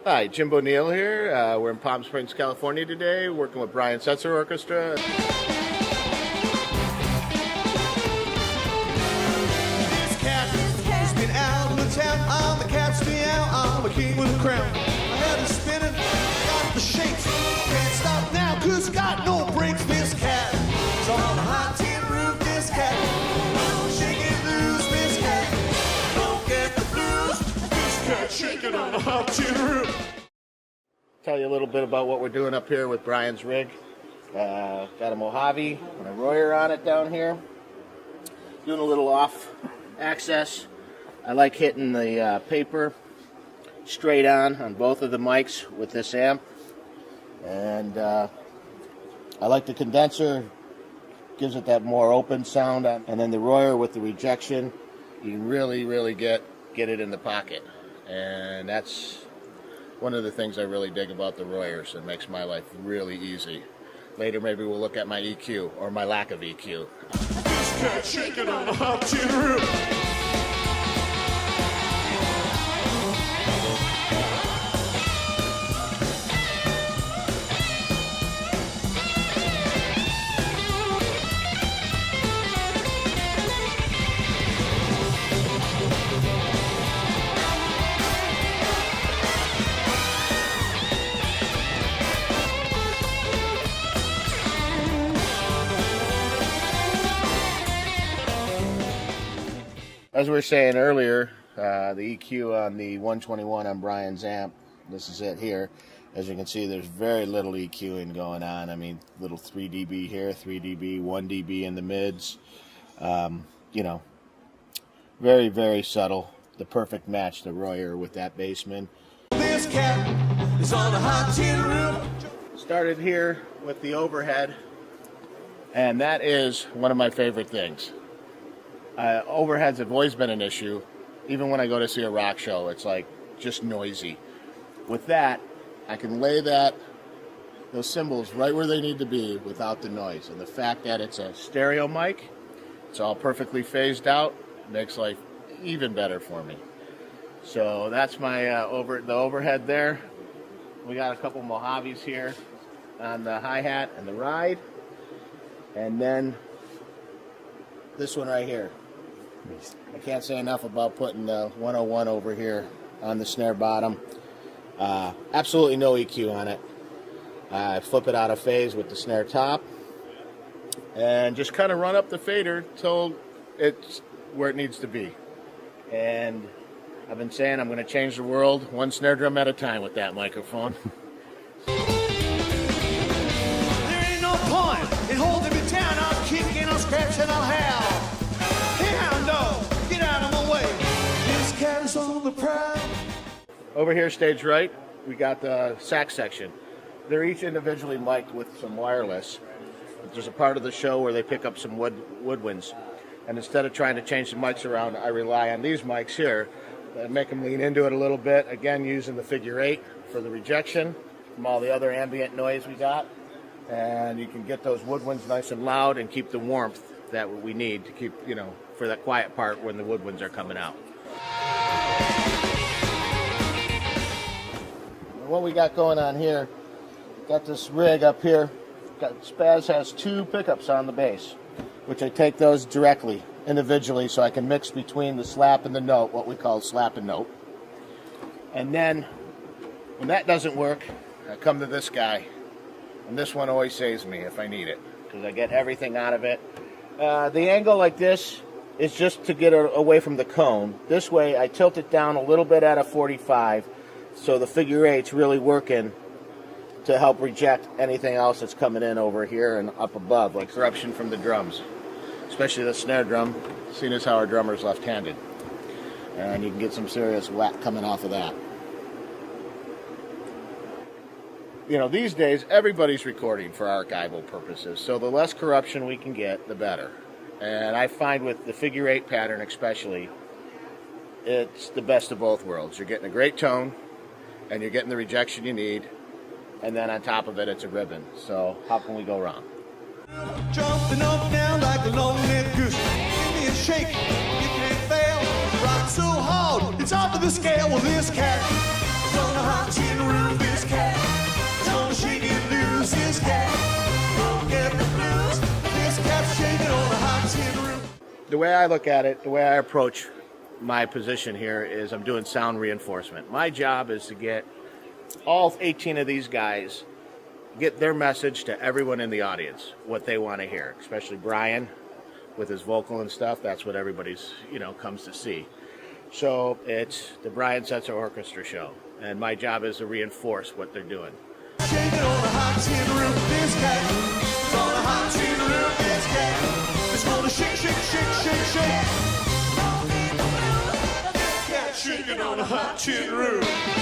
Hi, Jimbo Neal here. We're in Palm Springs, California today, working with Brian Setzer Orchestra. This cat has been out in the town. I'm the cat's meow. I'm a king with a crown. My head is spinning, got the shakes. Can't stop now, cause got no brakes. This cat is on a hot tin roof. This cat don't shake it loose. This cat don't get the blues. This cat shaking on a hot tin roof. Tell you a little bit about what we're doing up here with Brian's rig. Got a Mojave and a Royer on it down here. Doing a little off access. I like hitting the paper straight on both of the mics with this amp. And I like the condenser. Gives it that more open sound. And then the Royer with the rejection, you can really get it in the pocket. And that's one of the things I really dig about the Royers. It makes my life really easy. Later, maybe we'll look at my EQ, or my lack of EQ. This cat shaking on a hot tin roof. As we were saying earlier, the EQ on the 121 on Brian's amp, this is it here. As you can see, there's very little EQing going on. I mean, little 3 dB here, 3 dB, 1 dB in the mids. You know, very subtle. The perfect match, the Royer with that bassman. This cat is on a hot tin roof. Started here with the overhead, and that is one of my favorite things. Overheads have always been an issue. Even when I go to see a rock show, it's like just noisy. With that, I can lay those cymbals right where they need to be without the noise. And the fact that it's a stereo mic, it's all perfectly phased out, makes life even better for me. So that's my the overhead there. We got a couple Mojaves here on the hi-hat and the ride. And then this one right here. I can't say enough about putting the 101 over here on the snare bottom. Absolutely no EQ on it. I flip it out of phase with the snare top and just kind of run up the fader till it's where it needs to be. And I've been saying I'm going to change the world one snare drum at a time with that microphone. There ain't no point in holding me down. I'll kick and I'll scratch and I'll howl. Hey, hound dog, get out of my way. This cat is on the prowl. Over here, stage right, we got the sax section. They're each individually mic'd with some wireless. There's a part of the show where they pick up some woodwinds. And instead of trying to change the mics around, I rely on these mics here that make them lean into it a little bit. Again, using the figure 8 for the rejection from all the other ambient noise we got. And you can get those woodwinds nice and loud and keep the warmth that we need to keep, you know, for that quiet part when the woodwinds are coming out. What we got going on here, got this rig up here. Spaz has 2 pickups on the bass, which I take those directly, individually, so I can mix between the slap and the note, what we call slap and note. And then, when that doesn't work, I come to this guy, and this one always saves me if I need it, because I get everything out of it. The angle like this is just to get away from the cone. This way, I tilt it down a little bit at a 45, so the figure 8's really working to help reject anything else that's coming in over here and up above, like corruption from the drums, especially the snare drum, seeing as how our drummer's left-handed. And you can get some serious whack coming off of that. You know, these days, everybody's recording for archival purposes, so the less corruption we can get, the better. And I find with the figure 8 pattern especially, it's the best of both worlds. You're getting a great tone, and you're getting the rejection you need, and then on top of it, it's a ribbon. So how can we go wrong? Jumping up now like a long-necked goose. Give me a shake, you can't fail. Rock so hard, it's off of the scale. Well, this cat is on a hot tin the way I look at it, the way I approach my position here is I'm doing sound reinforcement. My job is to get all 18 of these guys, get their message to everyone in the audience, what they want to hear, especially Brian with his vocal and stuff. That's what everybody's, comes to see. So it's the Brian Setzer Orchestra show, and my job is to reinforce what they're doing. Shaking on a hot tin roof, this cat. It's on a hot tin roof, this cat. It's gonna shake, shake, shake, shake, shake. Cat shaking on a hot tin roof.